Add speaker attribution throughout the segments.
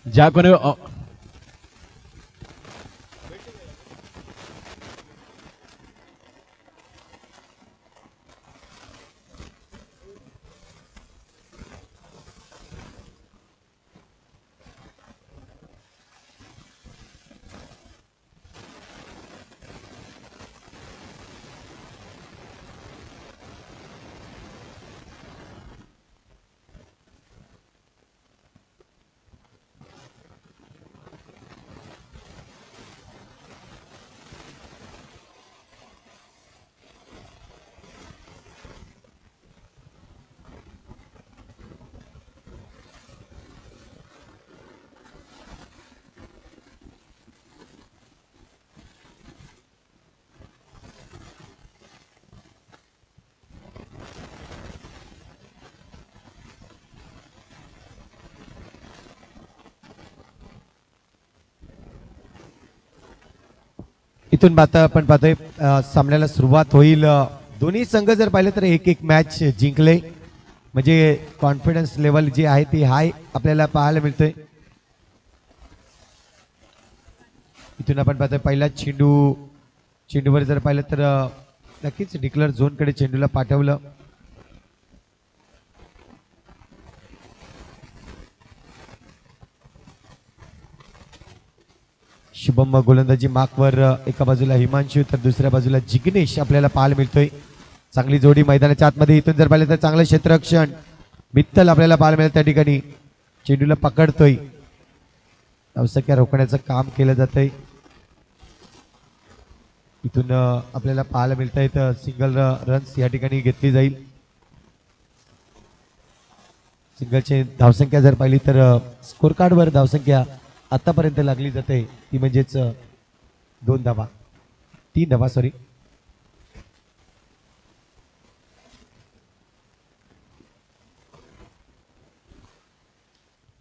Speaker 1: ज्या कोणी
Speaker 2: इथून आता आपण पाहतोय सामन्याला सुरुवात होईल. दोन्ही संघ जर पाहिलं तर एक एक मॅच जिंकले, म्हणजे कॉन्फिडन्स लेवल जी आहे ती हाय आपल्याला पाहायला मिळतोय. इथून आपण पाहतोय पहिला चेंडूवर जर पाहिलं तर नक्कीच डिक्लेअर झोनकडे चेंडूला पाठवलं. शुभम गोलंदाजी मार्कवर, एका बाजूला हिमांशू तर दुसऱ्या बाजूला जिग्नेश आपल्याला पाहायला मिळतोय. चांगली जोडी मैदानाच्या आतमध्ये. इथून जर पाहिलं तर चांगलं क्षेत्ररक्षण मित्तल आपल्याला पाहायला मिळेल. त्या ठिकाणी चेंडूला पकडतोय, धावसंख्या रोखण्याचं काम केलं जातंय. इथून आपल्याला पाहायला मिळत आहेत सिंगल रन्स या ठिकाणी घेतली जाईल. सिंगलची धावसंख्या जर पाहिली तर स्कोर कार्डवर धावसंख्या आतापर्यंत लागली जाते ती म्हणजेच 3 धावा सॉरी.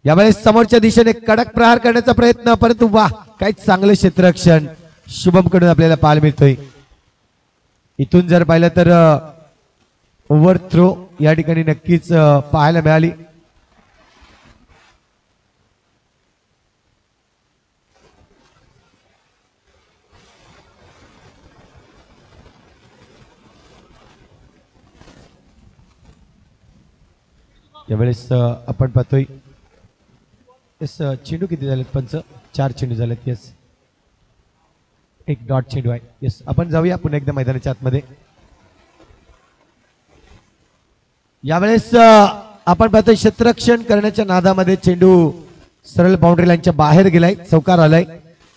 Speaker 2: यावेळेस समोरच्या दिशेने कडक प्रहार करण्याचा प्रयत्न, परंतु वा काय चांगलं क्षेत्ररक्षण शुभम कडून आपल्याला पाहायला मिळतोय. इथून जर पाहिलं तर ओव्हर थ्रो या ठिकाणी नक्कीच पाहायला मिळाली. यावेळेस आपण पाहतोय येस चेंडू किती झालेत पंच? 4 चेंडू झालेत. येस, एक डॉट चेंडू आहे. येस, आपण जाऊया पुन्हा एकदा मैदानाच्या आतमध्ये. यावेळेस आपण पाहतोय क्षेत्ररक्षण करण्याच्या नादामध्ये चेंडू सरळ बाउंड्री लाईनच्या बाहेर गेलाय, चौकार आलाय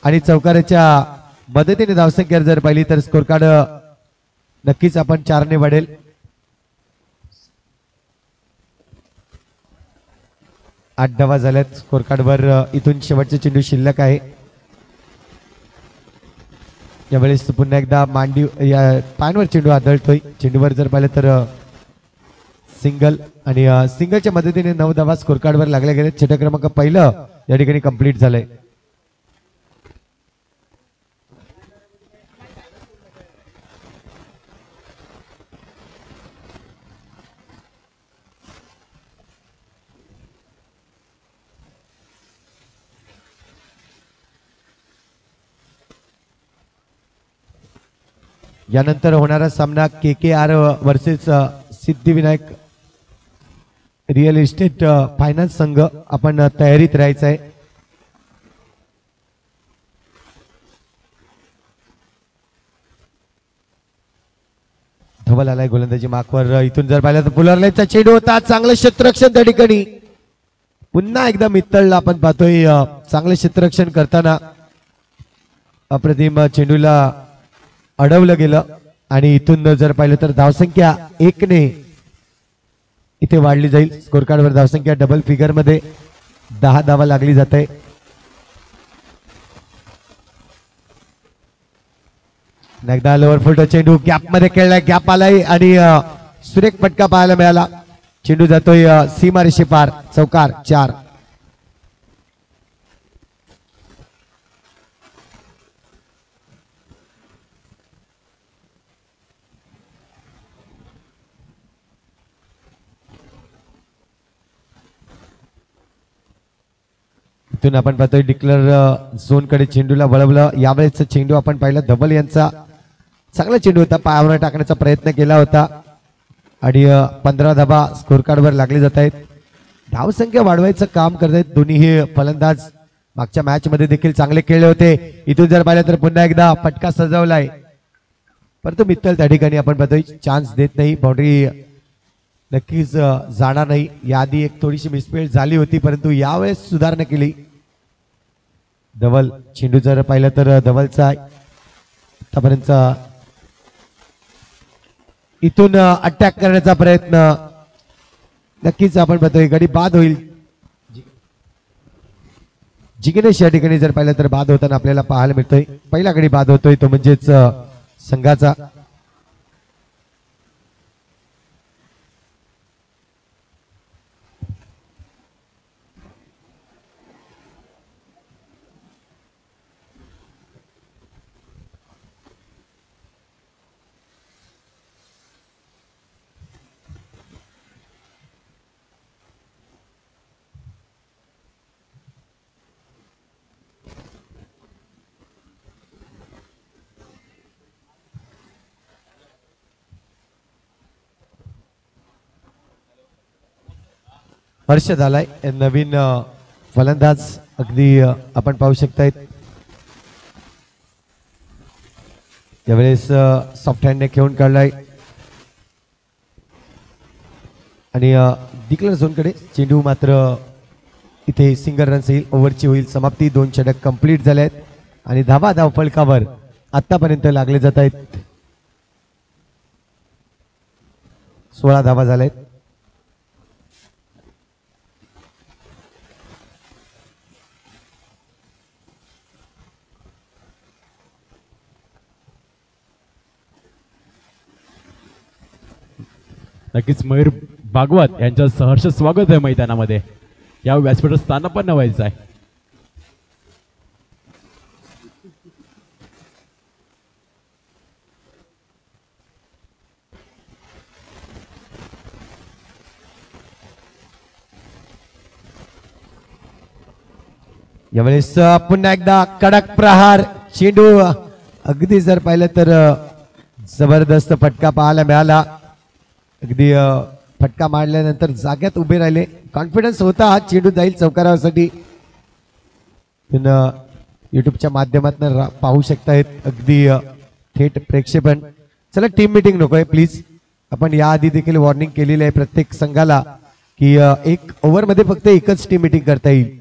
Speaker 2: आणि चौकाराच्या मदतीने धावसंख्या जर पाहिली तर स्कोर कार्ड नक्कीच आपण 4 ने वाढेल. आठ धावा झाल्यात स्कोर कार्डवर. इथून शेवटचे चेंडू शिल्लक आहे. यावेळेस पुन्हा एकदा मांडीव या पायांवर चेंडू आदळतोय. चेंडूवर जर पाहिलं तर सिंगल आणि सिंगलच्या मदतीने 9 धावा स्कोर कार्डवर लागल्या गेले. छेटा क्रमांक पहिलं या ठिकाणी कंप्लीट झालंय. यानंतर होणारा सामना KKR versus Siddhivinayak real estate finance संघ. आपण तयारीत राहायचं आहे. धवल आलाय गोलंदाजी मार्कवर. इथून जर पाहिलं तर पुलरलेचा चेंडू होता, चांगलं क्षेत्ररक्षण त्या ठिकाणी. पुन्हा एकदा मित्तलला आपण पाहतोय चांगलं क्षेत्ररक्षण करताना अप्रतिम चेंडूला अडवलं गेलं आणि इथून जर पाहिलं तर धावसंख्या 1 ने इथे वाढली जाईल. स्कोर कार्डवर धावसंख्या डबल फिगर मध्ये 10 धावा लागली जाते. एकदा लोअर फुट चेंडू गॅप मध्ये खेळलाय, गॅप आलाय आणि सुरेख फटका पाहायला मिळाला. चेंडू जातोय सीमारेषे पार, चौकार 4. इथून आपण पाहतोय डिक्लेअर झोन कडे चेंडूला वळवलं. यावेळेस चेंडू आपण पाहिला धवल यांचा चांगला चेंडू होता, पायावर टाकण्याचा प्रयत्न केला होता आणि 15 धाबा स्कोर कार्ड वर लागले जात आहेत. धावसंख्या वाढवायचं काम करत आहेत दोन्ही हे फलंदाज. मागच्या मॅच मध्ये देखील चांगले खेळले होते. इथून जर पाहिलं तर पुन्हा एकदा फटका सजवलाय, परंतु मित्तल त्या ठिकाणी आपण पाहतोय चान्स देत नाही. बाउंड्री नक्कीच जाणार नाही. याआधी एक थोडीशी मिसफील्ड झाली होती, परंतु यावेळेस सुधारणा केली. धवल चेंडू जर पाहिलं तर धवलचा आतापर्यंत इथून अटॅक करण्याचा प्रयत्न नक्कीच आपण पाहतोय गडी बाद होईल. जिग्नेश या ठिकाणी जर पाहिलं तर बाद होताना आपल्याला पाहायला मिळतोय. पहिला गडी बाद होतोय तो म्हणजेच संघाचा. हर्ष झालाय नवीन फलंदाज. अगदी आपण पाहू शकतायत यावेळेस सॉफ्ट हँडने खेळून काढलाय आणि डिक्लेअर झोनकडे चेंडू मात्र इथे सिंगल रन्स येईल. ओव्हरची होईल समाप्ती. 2 षटक कंप्लीट झाले आहेत आणि धावा धाव फलकावर आतापर्यंत लागले जात आहेत. 16 धावा झाल्या आहेत.
Speaker 1: नक्कीच मयूर भागवत यांचं सहर्ष स्वागत आहे मैदानामध्ये. या व्यासपीठावर स्थानापन्न व्हायचं आहे.
Speaker 2: यावेळेस पुन्हा एकदा कडक प्रहार. चेंडू अगदी जर पाहिलं तर जबरदस्त फटका पाहायला मिळाला. अगदी फटका मारल्यानंतर जाग्यात उभे राहिले. कॉन्फिडन्स होता हा चेंडू जाईल चौकारासाठी. युट्यूबच्या माध्यमातून पाहू शकतायत अगदी थेट प्रेक्षेपण. चला टीम मीटिंग नकोय प्लीज. आपण याआधी देखील वॉर्निंग केलेली आहे प्रत्येक संघाला की 1 ओव्हर मध्ये फक्त एकच टीम मीटिंग करता येईल.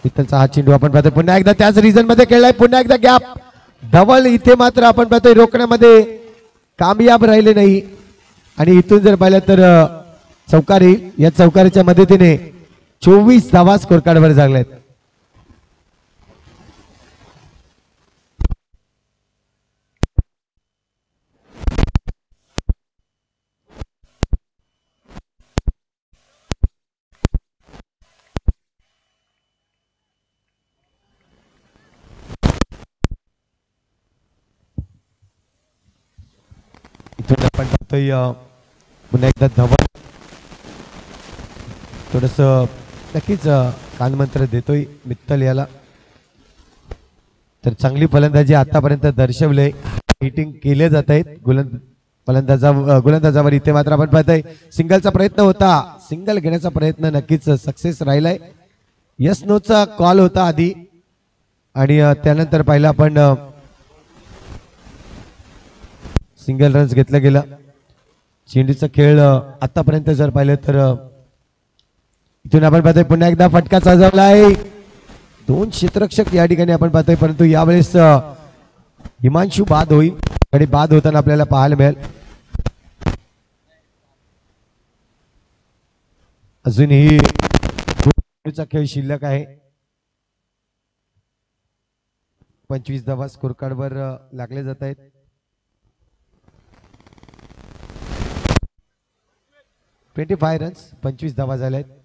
Speaker 2: पित्तलचा हा चेंडू आपण पाहतोय पुन्हा एकदा त्याच रिजन मध्ये खेळलाय. पुन्हा एकदा गॅप. धवल इथे मात्र आपण पाहतोय रोखण्यामध्ये कामयाब राहिले नाही आणि इथून जर पाहिलं तर चौकारी. या चौकारीच्या मदतीने 24 धावा स्कोर कार्डवर झाल्यात. इथून आपण पाहतोय पुन्हा एकदा धवल थोडस नक्कीच कानमंत्र देतोय मित्तल याला. तर चांगली फलंदाजी आतापर्यंत दर्शवले. हिटिंग केले जात आहेत गोलंदाजावर. इथे मात्र आपण पाहतोय सिंगलचा प्रयत्न होता. सिंगल घेण्याचा प्रयत्न नक्कीच सक्सेस राहिलाय. यस नोचा कॉल होता आधी आणि त्यानंतर पाहिलं आपण सिंगल रन्स घेतलं गेलं. चेंडूचा खेळ आतापर्यंत जर पाहिलं तर इथून आपण पाहतोय पुन्हा एकदा फटका सजवला आहे. 2 क्षेत्ररक्षक या ठिकाणी आपण पाहतोय, परंतु यावेळेस हिमांशू बाद होईल आणि बाद होताना आपल्याला पाहायला मिळेल. अजूनही खेळ शिल्लक आहे. 25 धावा स्कोर कार्डवर लागले जात आहेत. $25 रन्स, 25 धावा झाल्या आहेत.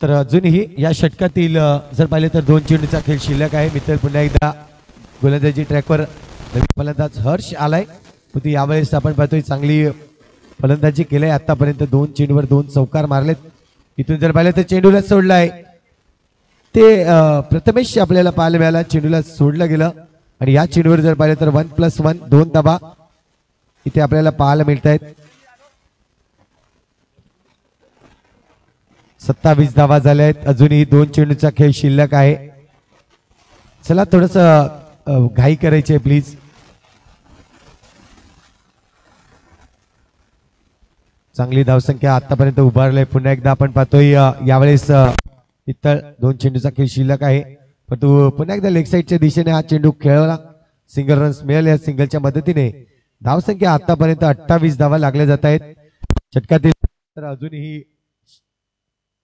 Speaker 2: तर अजूनही या षटकातील जर पाहिले तर 2 चेंडूचा खेळ शिल्लक आहे. मित्र पुन्हा एकदा गोलंदाजी ट्रॅकवर नवीन फलंदाज हर्ष आलाय, पण यावेळेस आपण पाहतोय चांगली फलंदाजी केलंय. आतापर्यंत 2 चेंडूवर 2 चौकार मारलेत. इथून जर पाहिलं तर चेंडूला सोडलाय ते प्रथमेश आपल्याला पाहायला मिळाला. चेंडूला सोडलं गेलं आणि या चेंडूवर जर पाहिलं तर 1+1 2 धाबा इथे आपल्याला पाहायला मिळत आहेत. 27 धावा झाल्या आहेत. अजूनही 2 चेंडूचा खेळ शिल्लक आहे. चला थोडस घाई करायची आहे प्लीज. चांगली धावसंख्या आतापर्यंत उभारलंय. पुन्हा एकदा आपण पाहतोय यावेळेस इतर 2 चेंडूचा खेळ शिल्लक आहे, परंतु पुन्हा एकदा लेग साईडच्या दिशेने हा चेंडू खेळला. सिंगल रन्स मिळेल या सिंगलच्या मदतीने. धावसंख्या आतापर्यंत 28 धावा लागल्या जात आहेत षटकातील. तर अजूनही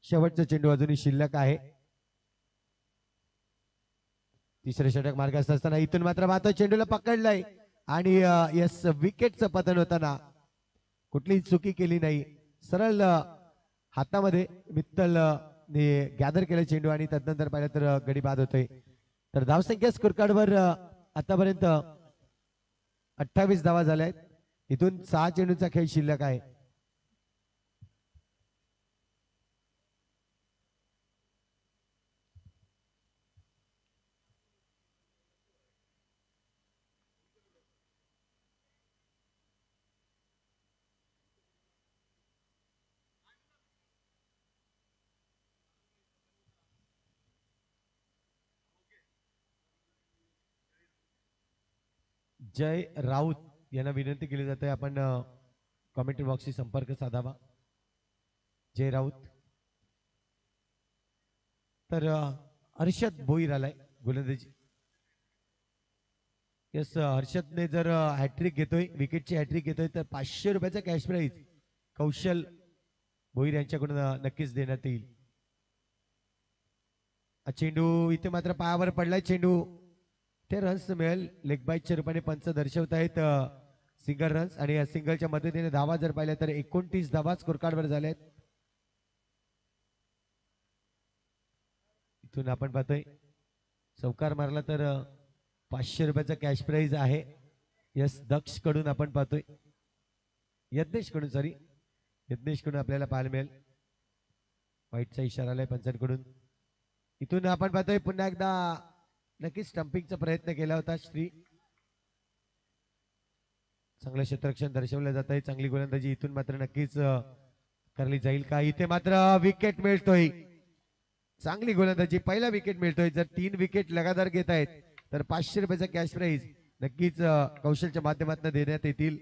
Speaker 2: शेवटचा चेंडू अजूनही शिल्लक आहे. तिसरे षटक मार्गास असताना इथून मात्र मात्र चेंडूला पकडलाय आणि यस विकेटचं पतन होताना कुठलीही चुकी केली नाही. सरळ हातामध्ये मित्तल गॅदर केलं चेंडू आणि तदनंतर पाहिलं तर गडी बाद होतोय. तर धावसंख्या स्कोर कार्डवर आतापर्यंत 28 धावा झाल्या आहेत. इथून 6 चेंडूचा खेळ शिल्लक आहे. जय राऊत यांना विनंती केली जाते आपण कमेंट्री बॉक्सशी संपर्क साधावा. जय राऊत. तर हर्षद भोईर आलाय गोलंदाजी. यस हर्षदने जर हॅट्रिक घेतोय, विकेटची हॅट्रिक घेतोय तर 500 रुपयाचा कॅश प्राईज कौशल भोईर यांच्याकडून नक्कीच देण्यात येईल. चेंडू इथे मात्र पायावर पडलाय. चेंडू ते रन्स मिळेल. लेग बाईटच्या रूपाने पंच दर्शवत आहेत सिंगल रन्स आणि या सिंगलच्या मदतीने धावा जर पाहिल्या तर 29 धावा स्कोर कार्डवर झाल्या आहेत. इथून आपण पाहतोय चौकार मारला तर 500 रुपयाचा कॅश प्राईज आहे. यस दक्ष कडून आपण पाहतोय, यज्ञेश कडून आपल्याला पाहायला मिळेल. वाईटचा इशारा आलाय पंचांकडून. इथून आपण पाहतोय पुन्हा एकदा नक्कीच स्टंपिंगचा प्रयत्न केला होता श्री. चांगलं क्षेत्ररक्षण दर्शवलं जात आहे. चांगली गोलंदाजी इथून मात्र नक्कीच करली जाईल का. इथे मात्र विकेट मिळतोय. चांगली गोलंदाजी, पहिला विकेट मिळतोय. जर 3 विकेट लगातार घेत आहेत तर 500 रुपयाचा कॅश प्राईज नक्कीच कौशलच्या माध्यमातून देण्यात येतील.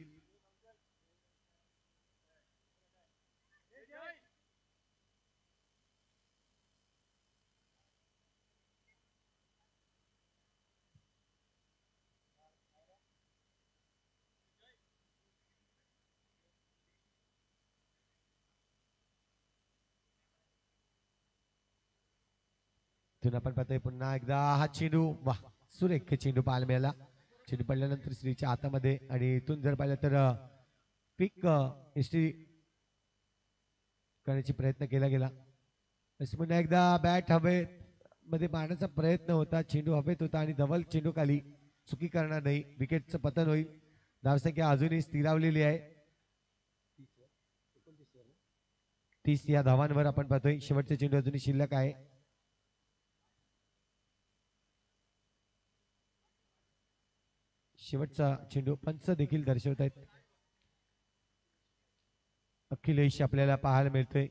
Speaker 2: इथून आपण पाहतोय पुन्हा एकदा हा चेंडू, वा सुरेख चेंडू पाहायला मिळाला. चेंडू पडल्यानंतर श्रीच्या हातामध्ये आणि इथून जर पाहिलं तर पिक हिस्ट्री करण्याची प्रयत्न केला गेला. पुन्हा एकदा बॅट हवेत मध्ये मारण्याचा प्रयत्न होता. चेंडू हवेत होता आणि डबल चेंडू खाली. चुकी करणार नाही, विकेटचं पतन होईल. धावसंख्या अजूनही स्थिरावलेली आहे. 30 या धावांवर आपण पाहतोय. शेवटचे चेंडू अजूनही शिल्लक आहे. शेवटचा चेंडू पंच देखील दर्शवत आहेत. अखिलेश आपल्याला पाहायला मिळतोय.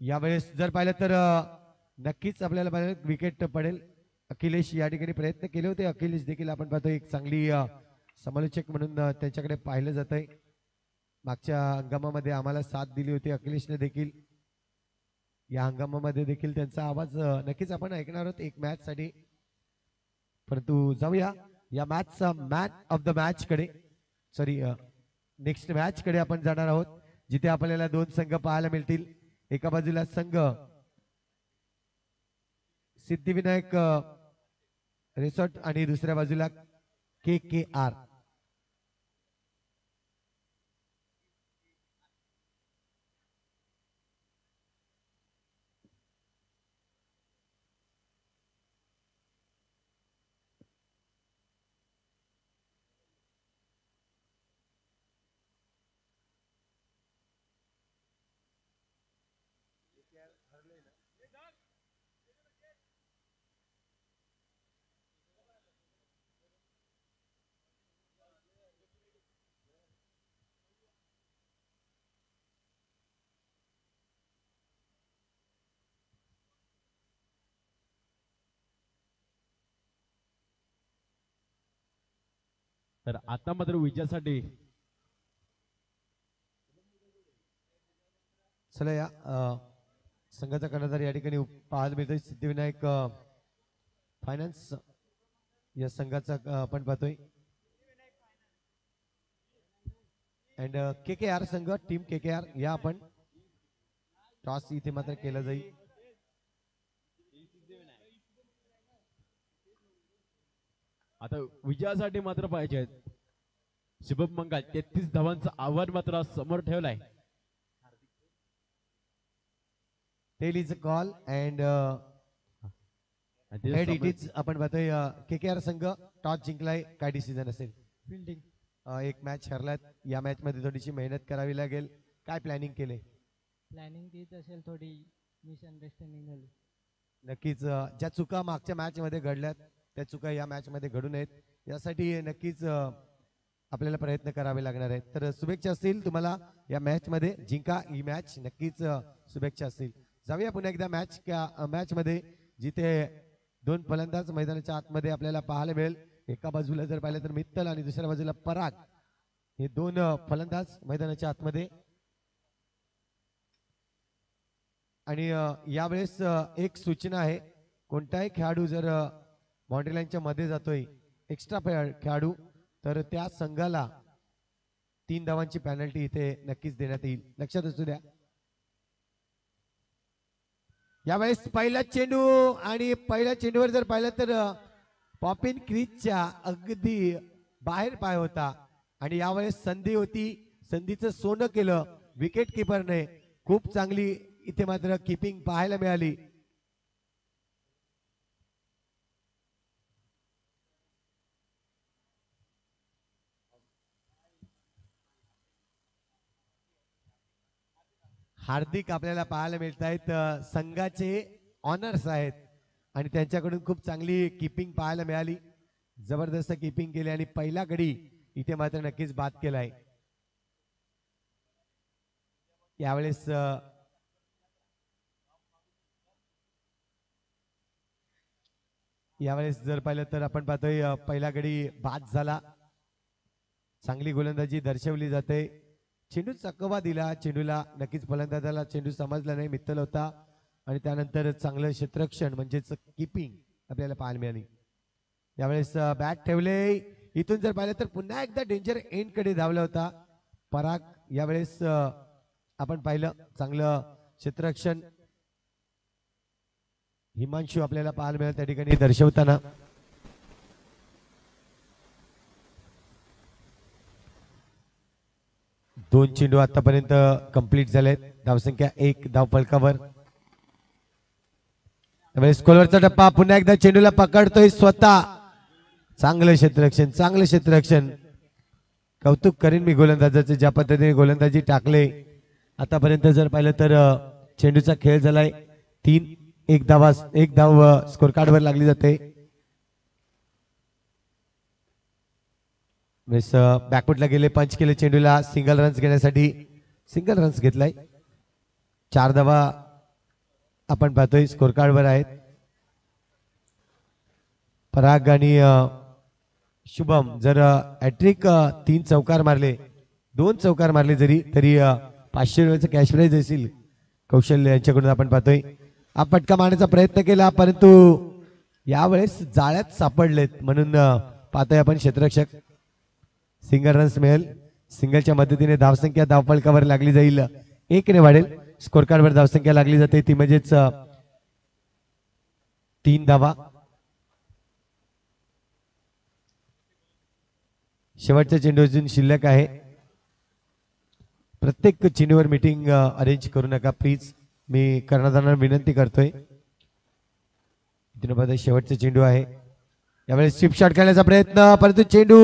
Speaker 2: यावेळेस जर पाहिलं तर नक्कीच आपल्याला विकेट पडेल. अखिलेश या ठिकाणी प्रयत्न केले होते. अखिलेश देखील आपण पाहतो एक चांगली समालोचक म्हणून त्यांच्याकडे पाहिलं जात आहे. मागच्या हंगामामध्ये आम्हाला साथ दिली होती अखिलेशने देखील. या हंगामामध्ये देखील त्यांचा आवाज नक्कीच आपण ऐकणार आहोत एक मॅच साठी. परंतु जाऊया या मॅचचा मॅन ऑफ द मॅच कडे, सॉरी नेक्स्ट मॅच कडे आपण जाणार आहोत, जिथे आपल्याला 2 संघ पाहायला मिळतील. एका बाजूला संघ सिद्धिविनायक रिसॉर्ट आणि दुसऱ्या बाजूला KKR.
Speaker 1: तर आता मात्र विजयासाठी
Speaker 2: चला या संघाचा कर्णधार या ठिकाणी पाहायला मिळतोय सिद्धिविनायक फायनान्स या संघाचा आपण पाहतोय अँड KKR संघ टीम KKR या आपण टॉस इथे मात्र केला जाईल.
Speaker 1: आता विजयासाठी मात्र पाहिजे शुभम मंगल 33 धावांचं आव्हान मात्र समोर ठेवलाय.
Speaker 2: Tail is a call and head it is आपण पाहतोय KKR संघ टॉस जिंकलाय. काय डिसिजन असेल?
Speaker 3: फिल्डिंग.
Speaker 2: एक मॅच हरलात. या मॅच मध्ये थोडीशी मेहनत करावी लागेल. काय प्लॅनिंग केले?
Speaker 3: प्लॅनिंग तीच असेल, थोडी मिसअंडरस्टँडिंग झाली.
Speaker 2: नक्कीच ज्या चुका मागच्या मॅच मध्ये घडल्यात त्या चुका या मॅच मध्ये घडू नयेत यासाठी नक्कीच आपल्याला प्रयत्न करावे लागणार आहेत. तर शुभेच्छा असतील तुम्हाला या मॅच मध्ये. जिंका ही मॅच, नक्कीच शुभेच्छा असतील. जाऊया पुन्हा एकदा मॅच मध्ये जिथे दोन फलंदाज मैदानाच्या आतमध्ये आपल्याला पाहायला मिळेल. एका बाजूला जर पाहिलं तर मित्तल आणि दुसऱ्या बाजूला पराग, हे दोन फलंदाज मैदानाच्या आतमध्ये. आणि यावेळेस एक सूचना आहे, कोणताही खेळाडू जर बाउंड्री लाईनच्या मध्ये जातोय एक्स्ट्रा खेळाडू, तर त्या संघाला 3 धावांची पेनल्टी इथे नक्कीच देण्यात येईल, लक्षात असू द्या. यावेळेस पहिला चेंडू आणि पहिल्या चेंडूवर जर पाहिलं तर पॉपिन क्रीजच्या अगदी बाहेर पाय होता आणि यावेळेस संधी होती, संधीचं सोनं केलं विकेट किपरने. खूप चांगली इथे मात्र किपिंग पाहायला मिळाली. हार्दिक आपल्याला पाहायला मिळत आहेत, संघाचे ऑनर्स आहेत आणि त्यांच्याकडून खूप चांगली किपिंग पाहायला मिळाली. जबरदस्त किपिंग केली आणि पहिला गडी इथे मात्र नक्कीच बाद केलाय. यावेळेस जर पाहिलं तर आपण पाहतोय पहिला गडी बाद झाला. चांगली गोलंदाजी दर्शवली जाते. चेंडू चकवा दिला, चेंडूला नक्कीच फलंदाजाला चेंडू समजला नाही, मित्तल होता आणि त्यानंतर चांगलं क्षेत्ररक्षण म्हणजेच किपिंग आपल्याला पाहायला मिळाली. यावेळेस बॅट ठेवले, इथून जर पाहिलं तर पुन्हा एकदा डेंजर एंड कडे धावला होता पराग. यावेळेस आपण पाहिलं चांगलं क्षेत्ररक्षण हिमांशू आपल्याला पाहायला मिळालं त्या ठिकाणी दर्शवताना. दोन चेंडू आतापर्यंत कंप्लीट झालेत. धावसंख्या 1 धाव फलकावर. स्कोरवरचा टप्पा, पुन्हा एकदा चेंडूला पकडतोय स्वतः. चांगलं क्षेत्ररक्षण, चांगलं क्षेत्ररक्षण. कौतुक करीन मी गोलंदाजाचे, ज्या पद्धतीने गोलंदाजी टाकले आतापर्यंत. जर पाहिलं तर चेंडूचा खेळ झालाय. 1 धाव स्कोर कार्डवर लागली जाते. बॅकफुटला गेले, पंच केले चेंडूला सिंगल रन्स घेण्यासाठी. सिंगल रन्स घेतलाय. 4 धावा आपण पाहतोय स्कोर कार्डवर आहेत. पराग आणि शुभम जर हॅट्रिक 3 चौकार मारले, 2 चौकार मारले जरी तरी 500 रुपयाचं कॅश प्राइज असेल कौशल्य यांच्याकडून आपण पाहतोय. हा फटका मारण्याचा प्रयत्न केला परंतु यावेळेस जाळ्यात सापडलेत म्हणून पाहतोय आपण क्षेत्ररक्षक. सिंगल रन्स मिळेल. सिंगलच्या मदतीने धावसंख्या धावफलकावर लागली जाईल, 1 ने वाढेल. स्कोर कार्डवर धावसंख्या लागली जाते ती म्हणजेच 3 धावा. शेवटचा चेंडू अजून शिल्लक आहे. प्रत्येक चेंडूवर मीटिंग अरेंज करू नका प्लीज, मी कर्णधारांना विनंती करतोय. शेवटचा चेंडू आहे. यावेळेस स्वीप शॉट करण्याचा प्रयत्न परंतु चेंडू,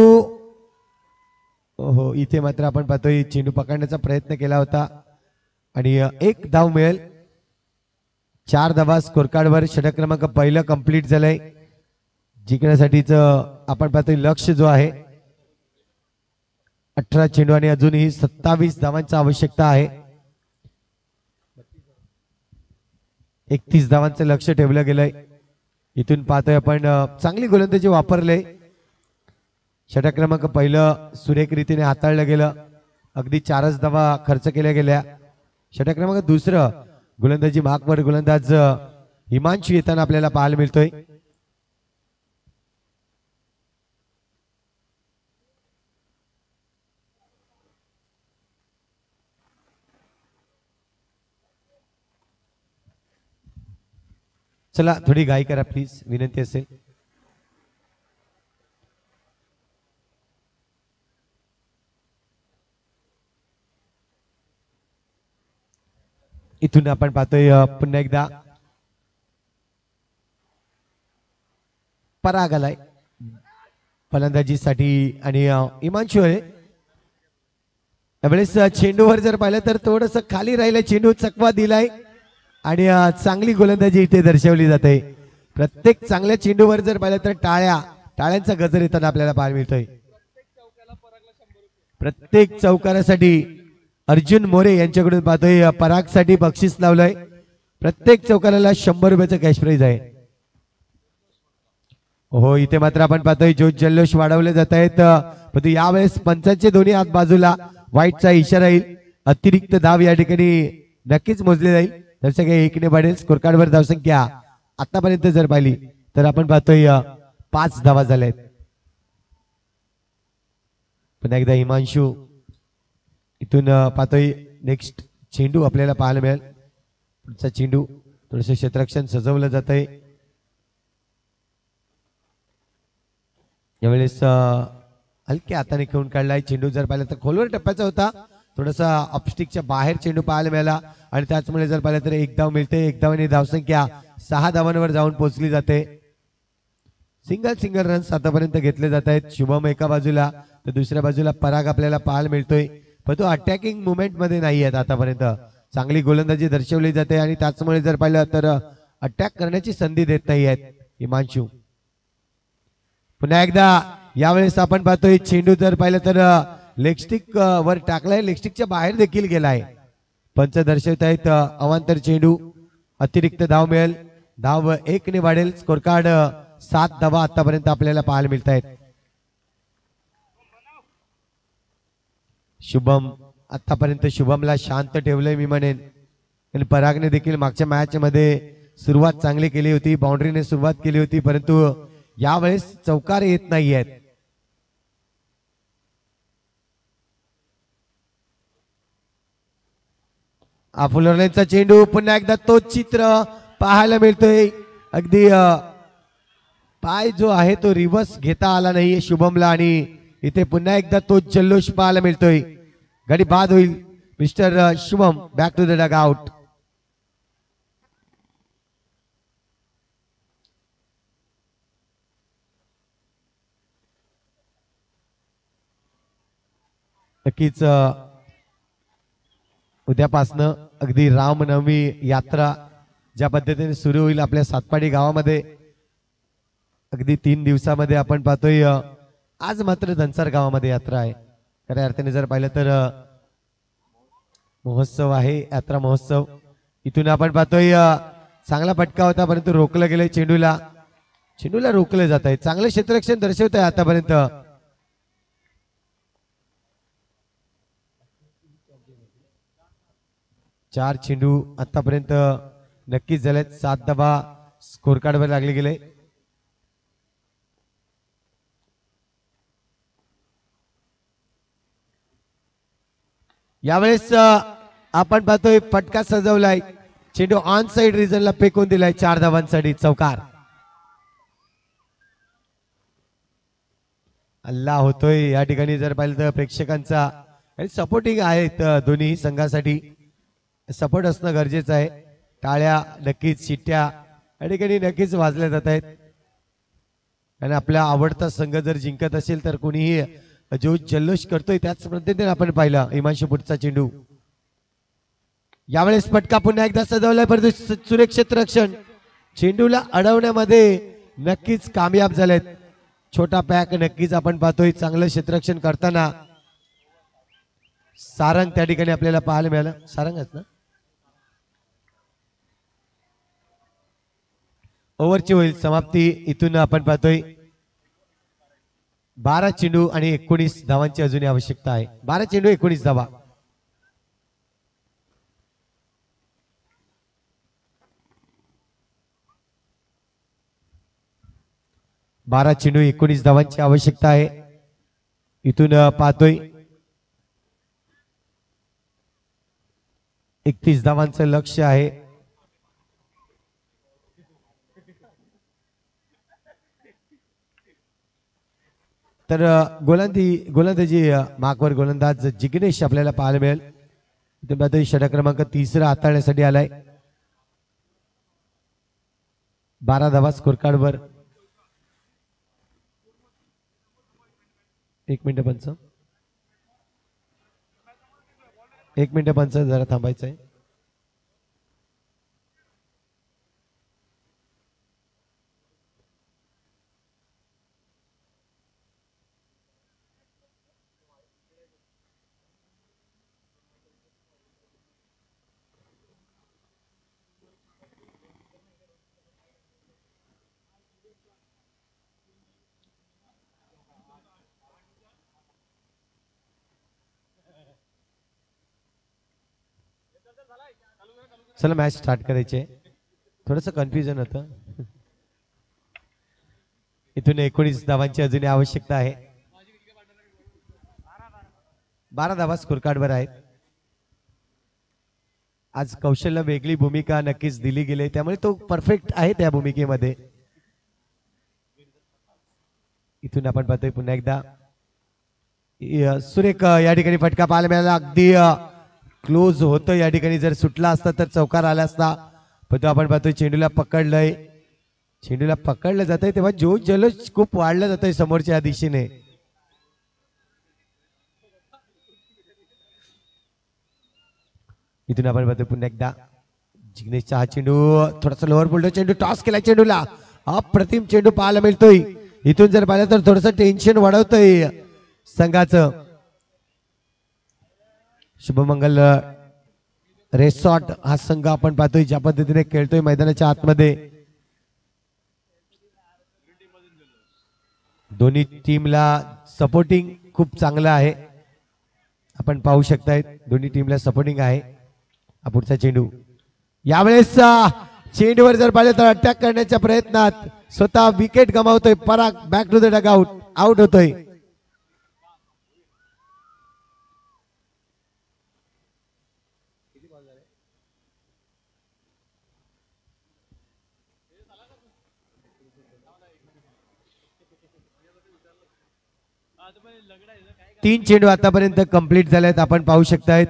Speaker 2: हो इथे मात्र आपण पाहतोय चेंडू पकडण्याचा प्रयत्न केला होता आणि 1 धाव मिळेल. 4 धावा स्कोर कार्डवर. षटक क्रमांक पहिलं कंप्लीट झालंय. जिंकण्यासाठीच आपण पाहतोय लक्ष जो आहे 18 चेंडू आणि अजूनही 27 धावांची आवश्यकता आहे. 31 धावांचं लक्ष ठेवलं गेलंय. इथून पाहतोय आपण चांगली गोलंदाजी वापरले. षटक क्रमांक पहिलं सुरेख रीतीने हाताळलं गेलं, अगदी 4च धावा खर्च केल्या गेल्या. षटक क्रमांक दुसरं गोलंदाजी मागवर गोलंदाज हिमांशू येताना आपल्याला पाहायला मिळतोय. चला थोडी घाई करा प्लीज, विनंती असेल. इथून आपण पाहतोय पुन्हा एकदा पराग आलाय फलंदाजीसाठी आणि हिमांशू आहे. त्यावेळेस चेंडूवर जर पाहिलं तर थोडस खाली राहिलं, चेंडू चकवा दिलाय आणि चांगली गोलंदाजी इथे दर्शवली जाते. प्रत्येक चांगल्या चेंडूवर जर पाहिलं तर टाळ्यांचा गजर येताना आपल्याला पाहायला मिळतोय. प्रत्येक चौकारासाठी अर्जुन मोरे यांच्याकडून पाहतोय परागसाठी बक्षीस लावलंय. प्रत्येक चौकाराला 100 रुपयाचं कॅश प्राइज आहे. हो, इथे मात्र आपण पाहतोय जोश जल्लोष वाढवले जात आहेत, परंतु यावेळेस पंचांचे दोन्ही हात बाजूला, व्हाईटचा इशारा येईल. अतिरिक्त धाव या ठिकाणी नक्कीच मोजले जाईल. दर्शक 1 ने वाढेल. स्कोर कार्डवर धावसंख्या आतापर्यंत जर पाहिली तर आपण पाहतोय 5 धावा झाल्यात. पुन्हा एकदा हिमांशू इथून पाहतोय नेक्स्ट चेंडू आपल्याला पाहायला मिळेल. पुढचा चेंडू थोडस क्षेत्ररक्षण सजवलं जात आहे. यावेळेस हलक्या हाताने खेळून काढलाय. चेंडू जर पाहिलं तर खोलवर टप्प्याचा होता, थोडासा ऑफस्टिकच्या बाहेर चेंडू पाहायला मिळाला आणि त्याचमुळे जर पाहिलं तर 1 धाव मिळते. 1 धावाने धावसंख्या 6 धावांवर जाऊन पोहोचली जाते. सिंगल रन्स आतापर्यंत घेतले जात आहेत. शुभम एका बाजूला तर दुसऱ्या बाजूला पराग आपल्याला पाहायला मिळतोय, पण तो अटॅकिंग मुवमेंट मध्ये नाही आहेत. आतापर्यंत चांगली गोलंदाजी दर्शवली जाते आणि त्याचमुळे जर पाहिलं तर अटॅक करण्याची संधी देत नाही आहेत हिमांशू. पुन्हा एकदा यावेळेस आपण पाहतोय चेंडू जर पाहिलं तर लेगस्टिक वर टाकलाय, लेगस्टिकच्या बाहेर देखील गेलाय. पंच दर्शवत आहेत अवांतर चेंडू, अतिरिक्त धाव मिळेल. धाव 1 ने वाढेल. स्कोर कार्ड 7 धावा आतापर्यंत आपल्याला पाहायला मिळत आहेत. शुभम आतापर्यंत शुभमला शांत ठेवलंय मी म्हणेन, आणि परागने देखील मागच्या मॅच मध्ये सुरुवात चांगली केली होती, बाउंड्रीने सुरुवात केली होती, परंतु यावेळेस चौकार येत नाहीयेत. फुलरलेचा चेंडू, पुन्हा एकदा तोच चित्र पाहायला मिळतोय. अगदी पाय जो आहे तो रिव्हर्स घेता आला नाहीये शुभमला आणि इथे पुन्हा एकदा तोच जल्लोष पाहायला मिळतोय. गाडी बाद होईल. Mister Shubham back to the dugout. नक्कीच उद्यापासनं अगदी रामनवमी यात्रा ज्या पद्धतीने सुरू होईल आपल्या सातपाडी गावामध्ये, अगदी 3 दिवसामध्ये आपण पाहतोय. आज मात्र धनसर गावामध्ये यात्रा आहे. खऱ्या अर्थाने जर पाहिलं तर महोत्सव आहे, यात्रा महोत्सव. इथून आपण पाहतोय चांगला फटका होता, परंतु रोखलं गेलंय. चेंडूला रोखलं जात आहे. चांगलं क्षेत्ररक्षण दर्शवत आहे आतापर्यंत. चार चेंडू आतापर्यंत नक्कीच झालेत. 7 धावा स्कोर कार्डवर लागले गेले. यावेळेस आपण पाहतोय फटका सजवलाय. चेंडू ऑन साइड रिजनला फेकून दिलाय. 4 धावांसाठी चौकार. हल्ला होतोय या ठिकाणी जर पाहिलं तर प्रेक्षकांचा सपोर्टिंग आहेत दोन्ही संघासाठी. सपोर्ट असणं गरजेचं आहे. टाळ्या नक्कीच, शिट्ट्या या ठिकाणी नक्कीच वाजल्या जात आहेत. आणि आपला आवडता संघ जर जिंकत असेल तर कोणीही जो जल्लोष करतोय त्याच पद्धतीने आपण पाहिलं. हिमांशू पुढचा चेंडू. यावेळेस फटका पुन्हा एकदा सजवलाय, परंतु सुरेख क्षेत्ररक्षण चेंडूला अडवण्यामध्ये नक्कीच कामयाब झालेत. छोटा पॅक नक्कीच आपण पाहतोय चांगलं क्षेत्ररक्षण करताना. सारंग त्या ठिकाणी आपल्याला पाहायला मिळालं. सारंगच ना. ओव्हरची होईल समाप्ती. इथून आपण पाहतोय 12 चेंडू आणि 19 धावांची अजूनही आवश्यकता आहे. 12 चेंडू 19 धावा. 12 चेंडू 19 धावांची आवश्यकता आहे. इथून पाहतोय 31 धावांचं लक्ष आहे. तर गोलंदाजी मागवर गोलंदाज जिग्नेश आपल्याला पाहायला मिळेल. इथून पाहतोय षटक क्रमांक 3 हाताळण्यासाठी आलाय. 12 धावा स्कोर कार्डवर. 1 मिनिट पंच. 1 मिनिट पंच जरा थांबायचं आहे. चला मॅच स्टार्ट करायचे. थोडस कन्फ्युजन होतं. इथून 19 धावांची अजूनही आवश्यकता आहे. 12 धावा स्कोर कार्डवर आहेत. आज कौशलला वेगळी भूमिका नक्कीच दिली गेली, त्यामुळे तो परफेक्ट आहे त्या भूमिकेमध्ये. इथून आपण पाहतोय पुन्हा एकदा सुरेख या ठिकाणी फटका पाहायला मिळाला. अगदी क्लोज होतं या ठिकाणी. जर सुटला असता तर चौकार आला असता. पण तो आपण पाहतोय चेंडूला पकडलंय. चेंडूला पकडलं जात आहे तेव्हा जो जल्लोष खूप वाढलं जात आहे समोरच्या दिशेने. इथून आपण पाहतोय पुन्हा एकदा जिग्नेशचा हा चेंडू थोडासा लोअर बोल्डर चेंडू टॉस केला. चेंडूला अप्रतिम चेंडू पाहायला मिळतोय. इथून जर पाहिलं तर थोडस टेन्शन वाढवतंय संघाचं. शुभमंगल रेसॉर्ट हा संघ आपण पाहतोय ज्या पद्धतीने खेळतोय मैदानाच्या आतमध्ये. दोन्ही टीमला सपोर्टिंग खूप चांगलं आहे. आपण पाहू शकताय दोन्ही टीमला सपोर्टिंग आहे. हा पुढचा चेंडू यावेळेस चेंडूवर जर पाहिलं तर अटॅक करण्याच्या प्रयत्नात स्वतः विकेट गमावतोय. Parag back to the dugout. Out होतोय. तीन चेंडू आतापर्यंत कंप्लीट झाले आहेत. आपण पाहू शकतायत.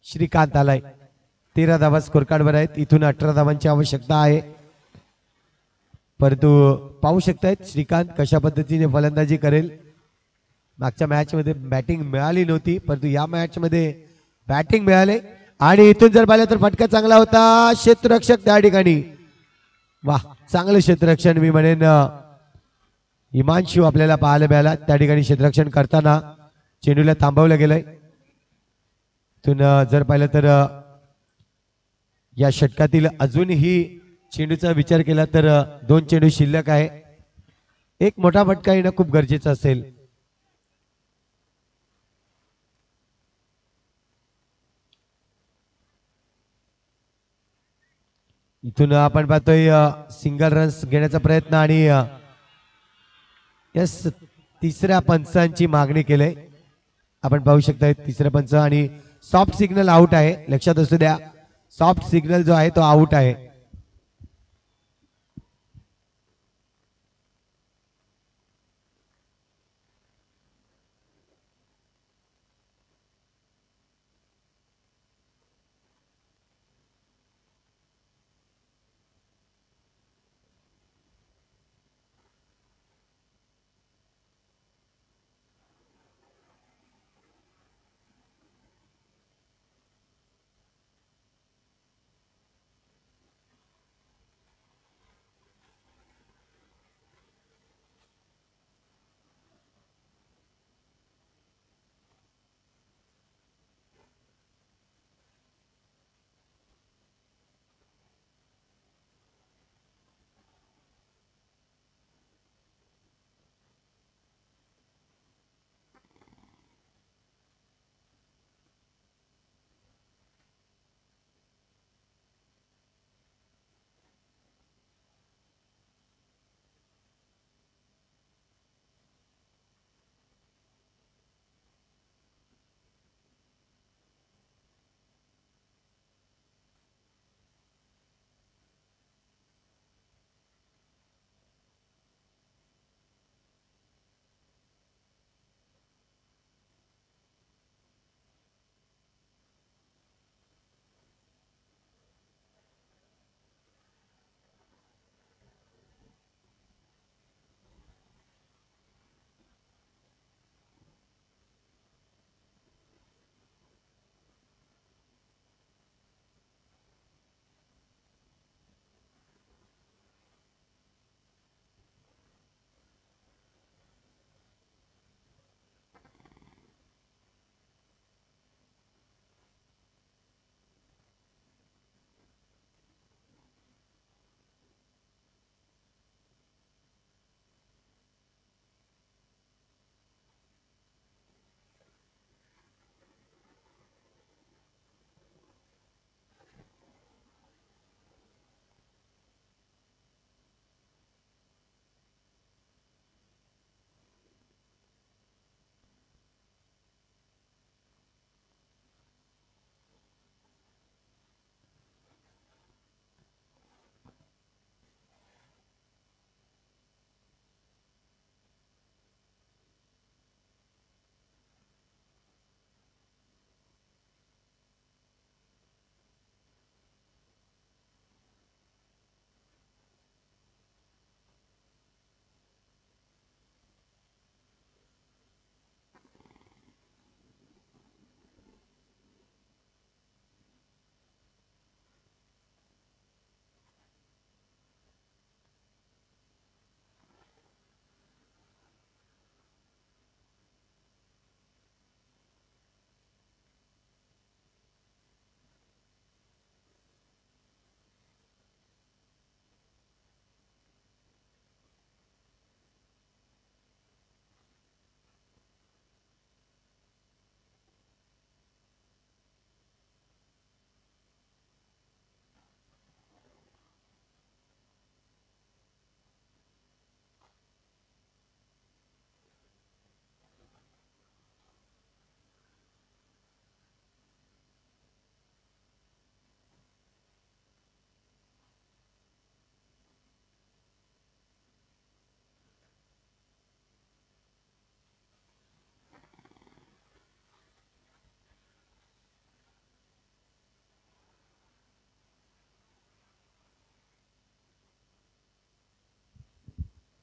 Speaker 2: श्रीकांत आलाय. 13 धावा स्कोर कार्डवर आहेत. इथून 18 धावांची आवश्यकता आहे. परंतु पाहू शकतायत श्रीकांत कशा पद्धतीने फलंदाजी करेल. मागच्या मॅच मध्ये बॅटिंग मिळाली नव्हती, परंतु या मॅच मध्ये बॅटिंग मिळाले. आणि इथून जर पाहिलं तर फटका चांगला होता. क्षेत्ररक्षक त्या ठिकाणी वाह चांगलं क्षेत्ररक्षण मी म्हणेन हिमांशू आपल्याला पाहायला मिळाला. त्या ठिकाणी क्षेत्ररक्षण करताना चेंडूला थांबवलं गेलंय. इथून जर पाहिलं तर या षटकातील अजूनही चेंडूचा विचार केला तर 2 चेंडू शिल्लक आहे. एक मोठा फटका येणं खूप गरजेचं असेल. इथून आपण पाहतोय सिंगल रन्स घेण्याचा प्रयत्न आणि यस तिसऱ्या पंचांची मागणी केली. आपण पाहू शकता तिसऱ्या पंच आणि सॉफ्ट सिग्नल आउट आहे. लक्षात असू द्या सॉफ्ट सिग्नल जो आहे तो आउट आहे.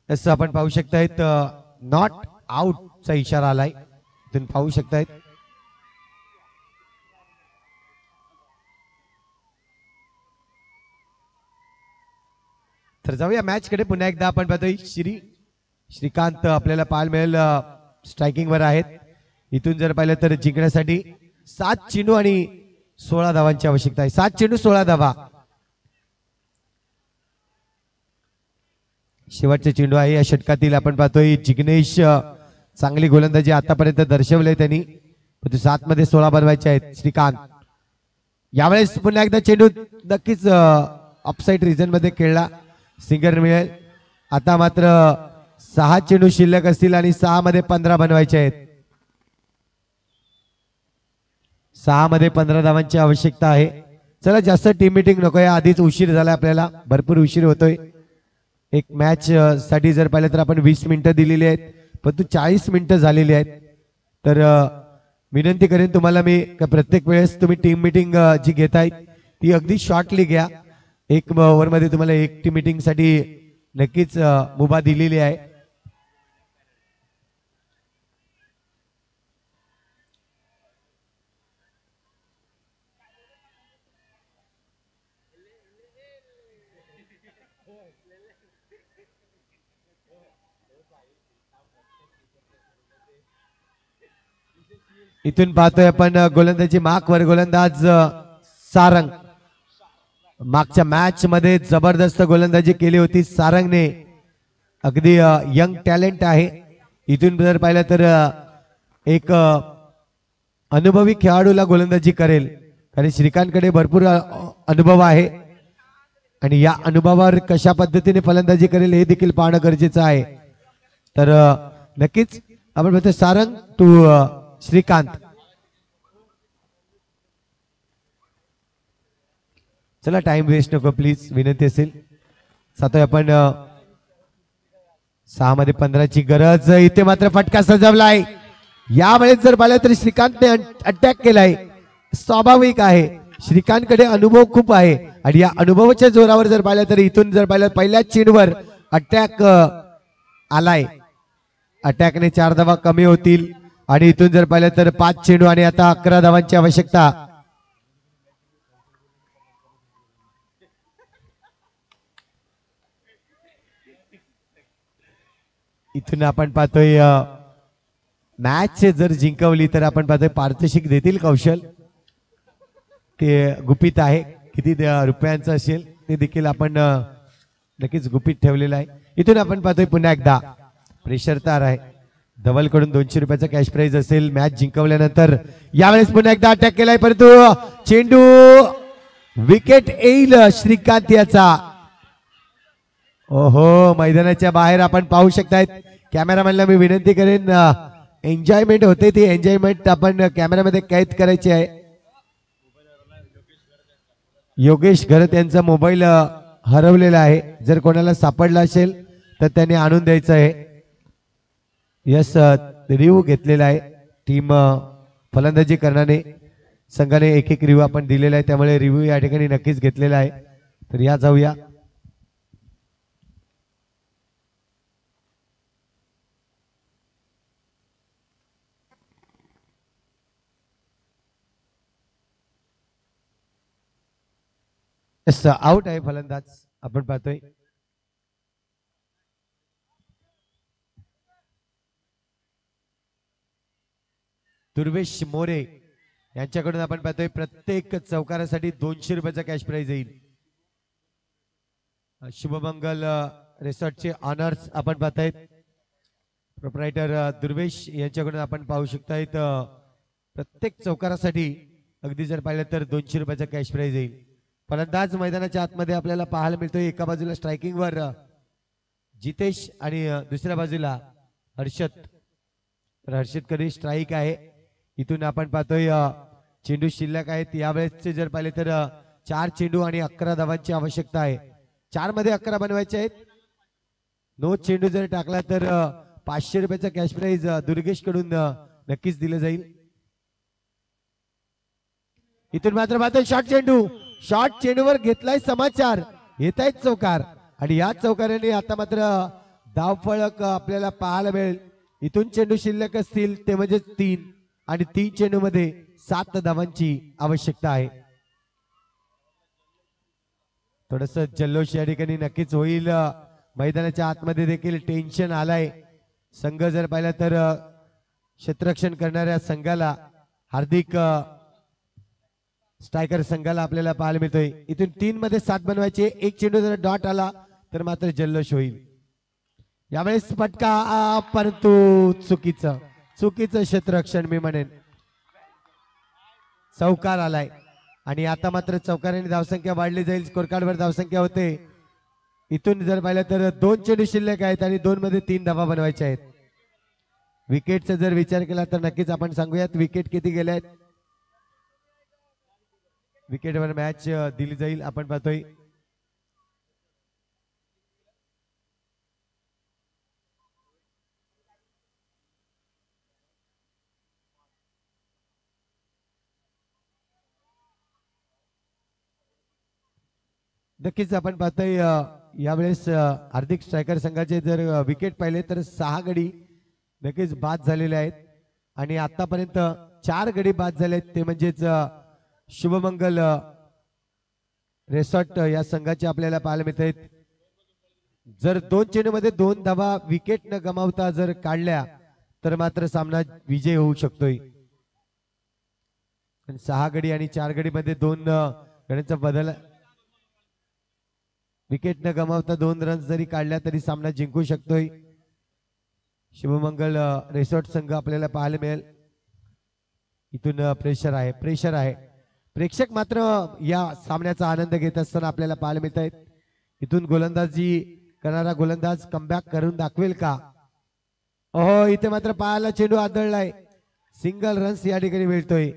Speaker 2: असं आपण पाहू शकतायत नॉट आउटचा इशारा आलाय तुम्ही पाहू शकतायत. तर जाऊया मॅच कडे पुन्हा एकदा आपण पाहतोय श्रीकांत आपल्याला पाहायला मिळेल स्ट्रायकिंग वर आहेत. इथून जर पाहिलं तर जिंकण्यासाठी 7 चेंडू आणि 16 धावांची आवश्यकता आहे. 7 चेंडू 16 धावा. शेवटचे चेंडू आहे या षटकातील. आपण पाहतोय जिग्नेश चांगली गोलंदाजी आतापर्यंत दर्शवले त्यांनी, पण 7 मध्ये 16 बनवायचे आहेत. श्रीकांत यावेळेस पुन्हा एकदा चेंडू नक्कीच ऑफसाईड रिजन मध्ये खेळला, सिंगर मिळेल. आता मात्र 6 चेंडू शिल्लक असतील आणि 6 मध्ये 15 बनवायचे आहेत. 6 मध्ये 15 धावांची आवश्यकता आहे. चला जास्त टीम मीटिंग नको, या आधीच उशीर झाला आपल्याला, भरपूर उशीर होतोय. एक मॅच साठी जर पाहिलं तर आपण 20 मिनिटं दिलेली आहेत, परंतु 40 मिनिटं झालेली आहेत. तर विनंती करेन तुम्हाला मी प्रत्येक वेळेस तुम्ही टीम मीटिंग जी घेताय ती अगदी शॉर्टली घ्या. एक ओव्हर मध्ये तुम्हाला एक टीम मीटिंग साठी नक्कीच मुभा दिलेली आहे. इथून पाहतोय आपण गोलंदाजी मार्कवर गोलंदाज सारंग. मागच्या मॅच मध्ये जबरदस्त गोलंदाजी केली होती सारंगने, अगदी यंग टॅलेंट आहे. इथून जर पाहिलं तर एक अनुभवी खेळाडूला गोलंदाजी करेल, कारण श्रीकांतकडे भरपूर अनुभव आहे आणि या अनुभवावर कशा पद्धतीने फलंदाजी करेल हे देखील पाहणं गरजेचं आहे. तर नक्कीच आपण म्हणतो सारंग टू श्रीकांत. चला टाइम वेस्ट नको प्लीज, विनंती असेल. सातोय आपण 6 मध्ये 15 ची गरज. इथे मात्र फटका सजवलाय. यावेळेस जर पाहिलं तर श्रीकांतने अटॅक केलाय, स्वाभाविक आहे. श्रीकांतकडे अनुभव खूप आहे आणि या अनुभवाच्या जोरावर जर पाहिलं तर इथून जर पाहिलं पहिल्या चेंडूवर अटॅक आलाय. अटॅकने 4 धावा कमी होतील आणि इथून जर पाहिलं तर 5 चेंडू आणि आता 11 धावांची आवश्यकता. इथून आपण पाहतोय मॅच जर जिंकवली तर आपण पाहतोय पारितोषिक देतील कौशल, ते गुपित आहे. किती रुपयांचं असेल ते देखील आपण नक्कीच गुपित ठेवलेलं आहे. इथून आपण पाहतोय पुन्हा एकदा प्रेशर तार आहे. धवल कडून 200 रुपयाचा कॅश प्राइज असेल मॅच जिंकवल्यानंतर. यावेळेस पुन्हा एकदा अटॅक केलाय, परंतु चेंडू विकेट येईल श्रीकांत याचा. ओहो, मैदानाच्या बाहेर आपण पाहू शकतायत. कॅमेरामॅनला मी विनंती करेन, एन्जॉयमेंट होते ती एन्जॉयमेंट आपण कॅमेरामध्ये कैद करायची आहे. योगेश घरत यांचा मोबाईल हरवलेला आहे, जर कोणाला सापडला असेल तर त्याने आणून द्यायचं आहे. यस, रिव्ह्यू घेतलेला आहे. टीम फलंदाजी करणारे संघाने एक रिव्ह्यू आपण दिलेला आहे, त्यामुळे रिव्ह्यू या ठिकाणी नक्कीच घेतलेला आहे. तर या जाऊया. आउट आहे फलंदाज आपण पाहतोय. दुर्वेश मोरे यांच्याकडून आपण पाहतोय प्रत्येक चौकारासाठी 200 रुपयाचा कॅश प्राइज येईल. शुभमंगल रिसॉर्टचे ऑनर्स आपण पाहतायत. प्रोप्रायटर दुर्वेश यांच्याकडून आपण पाहू शकतायत प्रत्येक चौकारासाठी अगदी जर पाहिलं तर 200 रुपयाचा कॅश प्राइज येईल. फलंदाज मैदानाच्या आतमध्ये आपल्याला पाहायला मिळतोय. एका बाजूला स्ट्रायकिंग वर जितेश आणि दुसऱ्या बाजूला हर्षद. तर हर्षदकडे स्ट्राईक आहे. इथून आपण पाहतोय चेंडू शिल्लक आहेत. यावेळेसचे जर पाहिले तर 4 चेंडू आणि 11 धावांची आवश्यकता आहे. 4 मध्ये 11 बनवायचे आहेत. 9 चेंडू जर टाकला तर 500 रुपयाचा कॅश प्राइज दुर्गेश कडून नक्कीच दिलं जाईल. इथून मात्र पाहतोय शॉर्ट चेंडूवर घेतलाय समाचार. येत आहेत चौकार आणि या चौकाराने आता मात्र धावफलक आपल्याला पाहायला मिळेल. इथून चेंडू शिल्लक असतील ते म्हणजे 3 आणि 3 चेंडू मध्ये 7 धावांची आवश्यकता आहे. थोडस जल्लोष या ठिकाणी नक्कीच होईल. मैदानाच्या आतमध्ये देखील टेन्शन आलाय. संघ जर पाहिला तर क्षेत्ररक्षण करणाऱ्या संघाला हार्दिक स्ट्रायकर संघाला आपल्याला पाहायला मिळतोय. इथून 3 मध्ये 7 बनवायचे. एक चेंडू जर डॉट आला तर मात्र जल्लोष होईल. यावेळेस फटका परंतु चुकीचं क्षेत्ररक्षण मी म्हणेन. चौकार आलाय आणि आता मात्र चौकाराने धावसंख्या वाढली जाईल. स्कोर कार्डवर धावसंख्या होते. इथून जर पाहिलं तर 2 चेंडू शिल्लक आहेत आणि 2 मध्ये 3 धावा बनवायच्या आहेत. विकेटचा जर विचार केला तर नक्कीच आपण सांगूयात विकेट किती गेले आहेत. विकेटवर मॅच दिली जाईल. आपण पाहतोय नक्कीच आपण पाहतोय यावेळेस हार्दिक स्ट्रायकर संघाचे जर विकेट पाहिले तर 6 गडी नक्कीच बाद झालेले आहेत आणि आतापर्यंत 4 गडी बाद झाले आहेत. ते म्हणजेच शुभमंगल रेसॉर्ट या संघाचे आपल्याला पाहायला मिळत आहेत. जर 2 चेंडू मध्ये 2 धावा विकेट न गमावता जर काढल्या तर मात्र सामना विजय होऊ शकतोय. 6 गडी आणि 4 गडी मध्ये 2 गड्यांचा बदल. विकेट न गमावता 2 रन्स जरी काढल्या तरी सामना जिंकू शकतोय. शुभमंगल रिसॉर्ट संघ आपल्याला पाहायला मिळेल. इथून प्रेशर आहे. प्रेक्षक मात्र या सामन्याचा आनंद घेत असताना आपल्याला पाहायला मिळत आहेत. इथून गोलंदाजी करणारा गोलंदाज कमबॅक करून दाखवेल का? ओहो, इथे मात्र पायाला चेंडू आदळलाय. सिंगल रन्स या ठिकाणी मिळतोय.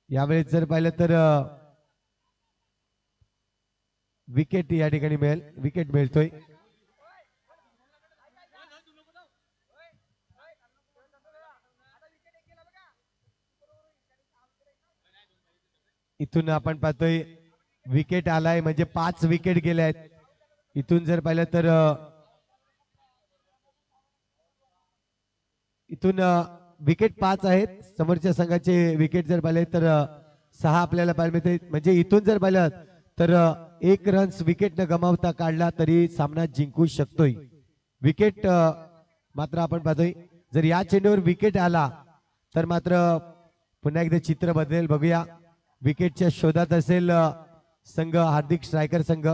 Speaker 2: यावेळेस जर पाहिलं तर विकेट या ठिकाणी मिळेल. विकेट मिळतोय. इथून आपण पाहतोय विकेट आलाय म्हणजे 5 विकेट गेल्या आहेत. इथून जर पाहिलं तर इथून विकेट 5 आहेत. समोरच्या संघाचे विकेट जर पाहिले तर 6 आपल्याला पाहायला मिळते. म्हणजे इथून जर पाहिलं तर 1 रन्स विकेट न गमावता काढला तरी सामना जिंकू शकतोय. विकेट मात्र आपण पाहतोय जर या चेंडूवर विकेट आला तर मात्र पुन्हा एकदा चित्र बदलेल. बघूया. विकेटच्या शोधात असेल संघ हार्दिक स्ट्रायकर संघ.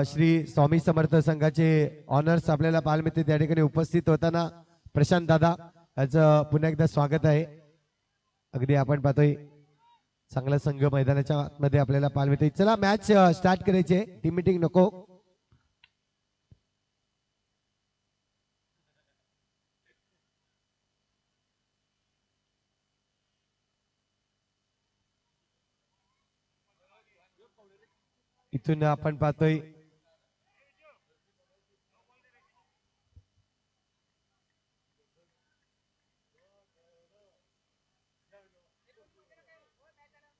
Speaker 2: श्री स्वामी समर्थ संघाचे ऑनर्स आपल्याला पाहायला मिळते. त्या ठिकाणी उपस्थित होताना प्रशांत दादा याचं पुन्हा एकदा स्वागत आहे. अगदी आपण पाहतोय चांगला संघ मैदानाच्या मध्ये आपल्याला पाहायला मिळते. चला मॅच स्टार्ट करायचे. टीम मीटिंग नको. इथून आपण पाहतोय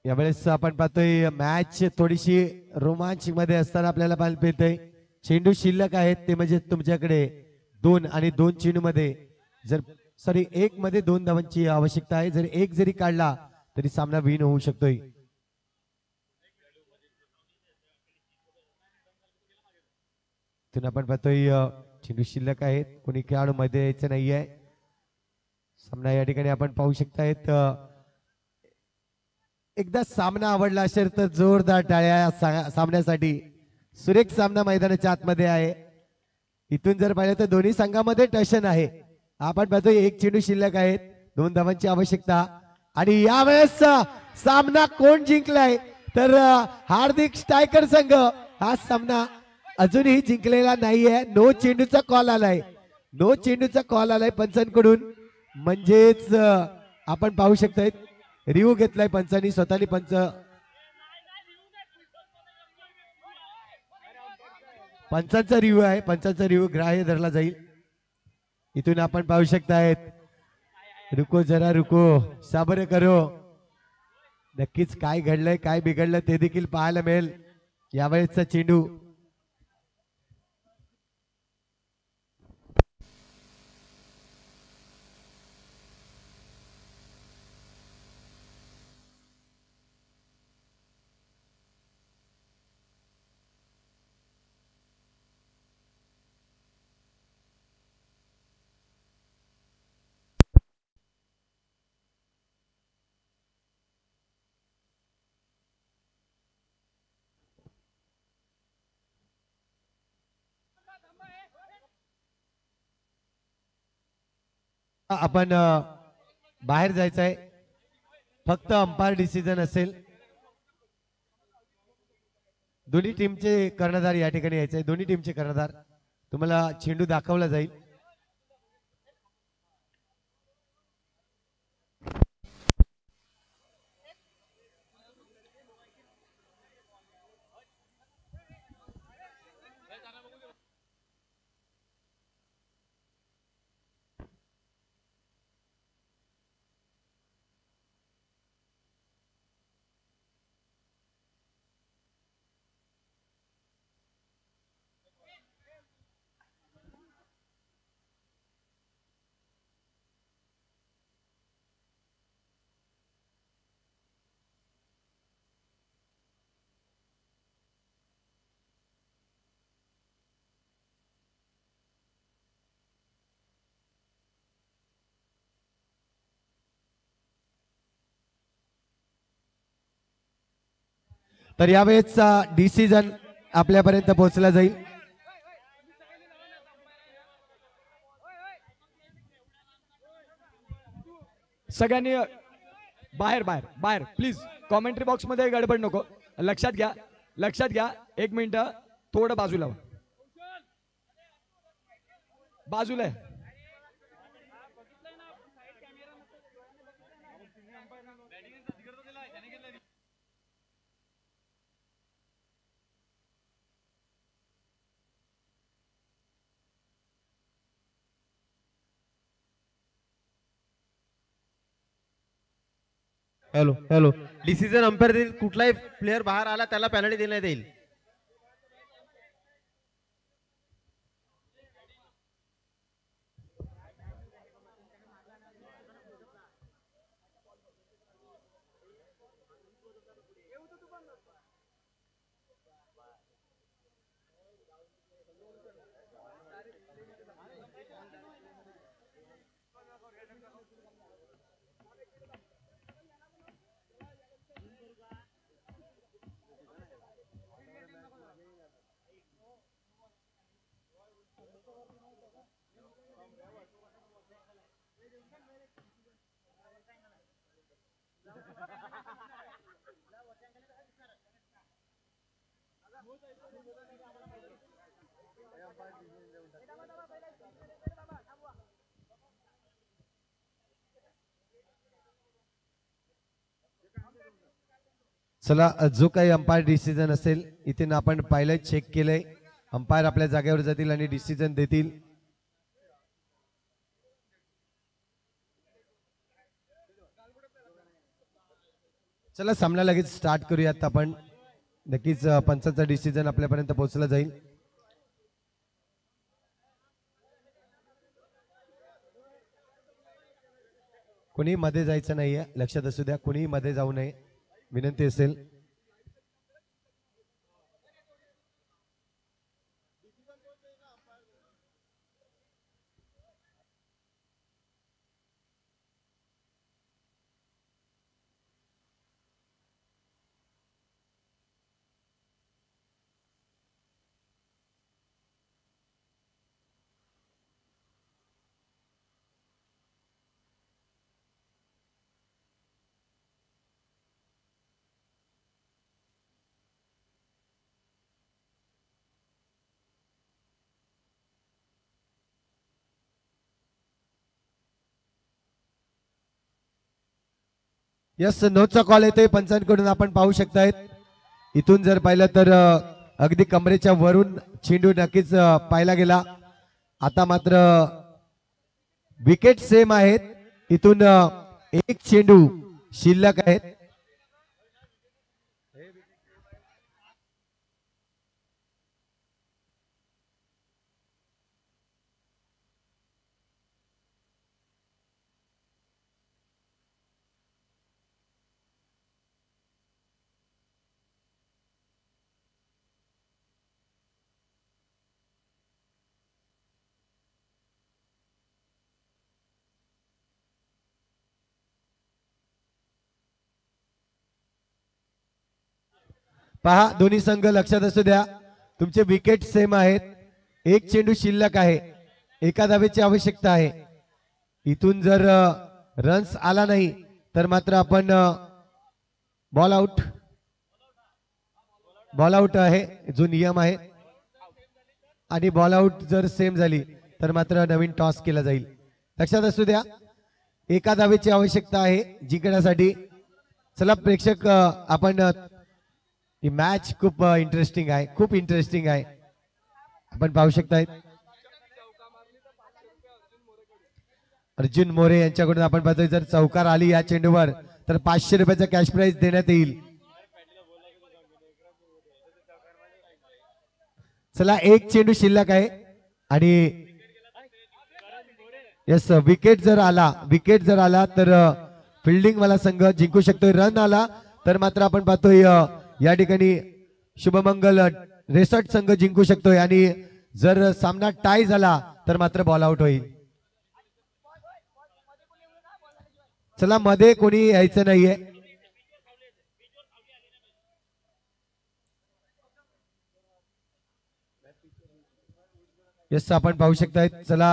Speaker 2: यावेळेस आपण पाहतोय मॅच थोडीशी रोमांच मध्ये असताना आपल्याला पाहायला मिळतंय. चेंडू शिल्लक आहेत ते म्हणजे तुमच्याकडे 2 आणि 2 चेंडू मध्ये जर 1 मध्ये 2 धावांची आवश्यकता आहे. जर 1 जरी काढला तरी सामना विन होऊ शकतोय. इथून आपण पाहतोय चेंडू शिल्लक आहेत. कोणी खेळाडू मध्ये यायचं नाहीये. सामना या ठिकाणी आपण पाहू शकतायत. एकदा सामना आवडला असेल तर जोरदार टाळ्या सामन्यासाठी. सुरेख सामना मैदानाच्या आतमध्ये आहे. इथून जर पाहिलं तर दोन्ही संघामध्ये टशन आहे. आपण पाहतोय 1 चेंडू शिल्लक आहेत. 2 धावांची आवश्यकता आणि यावेळेस सामना कोण जिंकलाय तर हार्दिक स्ट्रायकर संघ हा सामना अजूनही जिंकलेला नाहीये. नो चेंडूचा कॉल आलाय पंचांकडून. म्हणजेच आपण पाहू शकताय रिव्ह्यू घेतलाय पंचांनी स्वतःनी. पंचांचा रिव्ह्यू आहे. पंचांचा रिव्ह्यू ग्राह्य धरला जाईल. इथून आपण पाहू शकतायत रुको जरा रुको साबर करो. नक्कीच काय घडलंय काय बिघडलं ते देखील पाहायला मिळेल. यावेळेसचा चेंडू आपण बाहेर जायचं आहे. फक्त अंपायर डिसिजन असेल. दोन्ही टीमचे कर्णधार या ठिकाणी यायचे आहे. दोन्ही टीमचे कर्णधार तुम्हाला चेंडू दाखवला जाईल. तर यावेळेसचा डिसिजन आपल्यापर्यंत पोहोचला जाईल.
Speaker 4: सगळ्यांनी बाहेर बाहेर बाहेर प्लीज. कॉमेंट्री बॉक्स मध्ये गडबड नको. लक्षात घ्या, लक्षात घ्या. एक मिनिट, थोडं बाजूला बाजूला आहे.
Speaker 5: Hello hello. डिसिजन अंपायर देईल. कुठलाही प्लेअर बाहेर आला त्याला पेनल्टी देण्यात येईल.
Speaker 2: चला, जो काही अंपायर डिसिजन असेल इथे आपण पाहिलंय, चेक केलंय. अंपायर आपल्या जागेवर जातील आणि डिसिजन देतील. चला, सामना लगेच स्टार्ट करूयात आपण. नक्कीच पंचांचा डिसिजन आपल्यापर्यंत पोहोचला जाईल. कोणी मध्ये जायचं नाहीये, लक्षात असू द्या. कोणी मध्ये जाऊ नये, विनंती असेल. यस, नोचा कॉल येतोय पंचांकडून, आपण पाहू शकतायत. इथून जर पाहिलं तर अगदी कमरेच्या वरून चेंडू नक्कीच पाहिला गेला. आता मात्र विकेट सेम आहेत. इथून एक चेंडू शिल्लक आहेत. पहा दोन्ही संघ लक्षात असू द्या, तुमचे विकेट सेम आहेत, एक चेंडू शिल्लक आहे, एका धावेची आवश्यकता आहे. इथून जर रन्स आला नाही तर मात्र आपण बॉल आउट आहे जो नियम आहे. आणि बॉल आउट जर सेम झाली तर मात्र नवीन टॉस केला जाईल. लक्षात असू द्या, एका धावेची आवश्यकता आहे जिंकण्यासाठी. चला प्रेक्षक, आपण ही मॅच खूप इंटरेस्टिंग आहे, खूप इंटरेस्टिंग आहे. आपण पाहू शकताय अर्जुन मोरे यांच्याकडून आपण पाहतोय, जर चौकार आली या चेंडूवर तर 500 रुपयाचा कॅश प्राइज देण्यात येईल. चला एक चेंडू शिल्लक आहे आणि यस, विकेट जर आला तर फिल्डिंग वाला संघ जिंकू शकतोय. रन आला तर मात्र आपण पाहतोय या ठिकाणी शुभमंगल रेसॉर्ट संघ जिंकू शकतोय आणि जर सामना टाय झाला तर मात्र बॉल आउट होईल. चला मध्ये कोणी यायचं नाहीये. यस, आपण पाहू शकताय. चला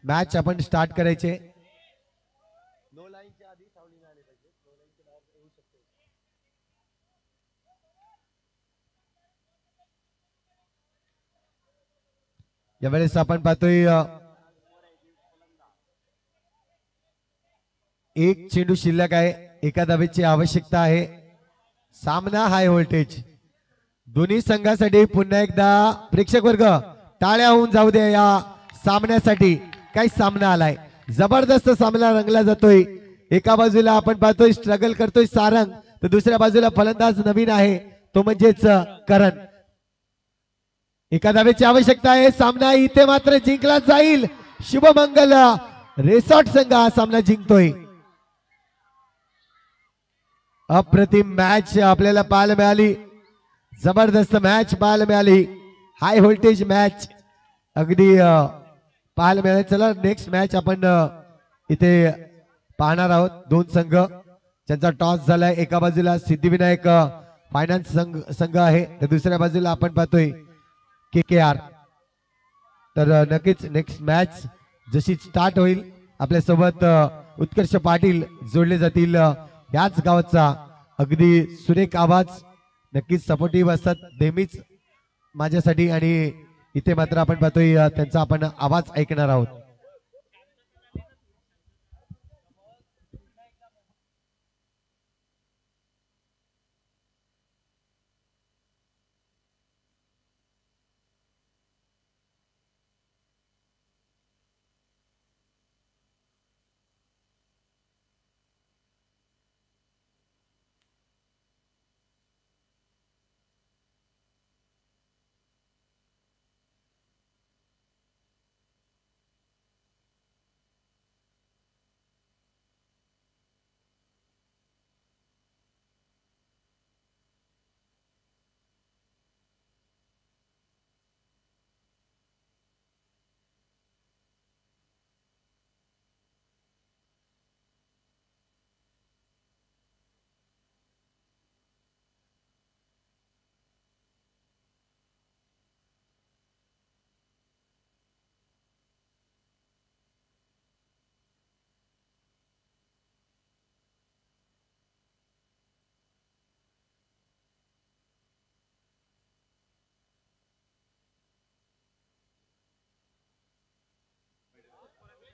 Speaker 2: मॅच आपण स्टार्ट करायचे. यावेळेस आपण पाहतोय एक चेंडू शिल्लक आहे, एका धावेची आवश्यकता आहे. सामना हाय व्होल्टेज. दोन्ही संघासाठी पुन्हा एकदा प्रेक्षक वर्ग टाळ्या होऊन जाऊ द्या या सामन्यासाठी. काय सामना आलाय, जबरदस्त सामना रंगला जातोय. एका बाजूला आपण पाहतोय स्ट्रगल करतोय सारंग, तर दुसऱ्या बाजूला फलंदाज नवीन आहे तो म्हणजेच करण. एका धावेची आवश्यकता आहे. सामना इथे मात्र जिंकला जाईल. शुभमंगल रेसॉर्ट संघ हा सामना जिंकतोय. अप्रतिम मॅच आपल्याला पाहायला मिळाली, जबरदस्त मॅच पाहायला मिळाली, हाय व्होल्टेज मॅच अगदी पाहायला मिळाली. चला नेक्स्ट मॅच आपण इथे पाहणार आहोत. दोन संघ ज्यांचा टॉस झालाय, एका बाजूला सिद्धिविनायक फायनान्स संघ आहे, तर दुसऱ्या बाजूला आपण पाहतोय KKR. तर नक्कीच नेक्स्ट मॅच जशी स्टार्ट होईल आपल्यासोबत उत्कर्ष पाटील जोडले जातील. याच गावाचा अगदी सुरेख आवाज, नक्कीच सपोर्टिव्ह असतात नेहमीच माझ्यासाठी, आणि इथे मात्र आपण पाहतोय त्यांचा आपण आवाज ऐकणार आहोत.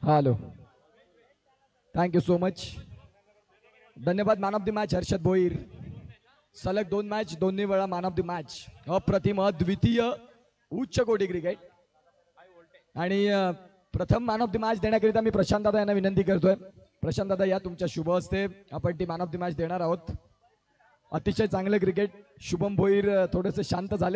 Speaker 4: Hello, thank you so much. धन्यवाद. Man of the match Harshad Bhoir. सलग 2 मॅच, दोन्ही वेळा मॅन ऑफ द मॅच. अप्रतिम, द्वितीय, उच्च कोटी क्रिकेट. आणि प्रथम मॅन ऑफ द मॅच देण्याकरिता मी प्रशांत दादा यांना विनंती करतोय. प्रशांत दादा या, तुमच्या शुभ हस्ते आपण ती मॅन ऑफ द मॅच देणार आहोत. अतिशय चांगलं क्रिकेट. शुभम भोईर थोडेसे शांत झाले.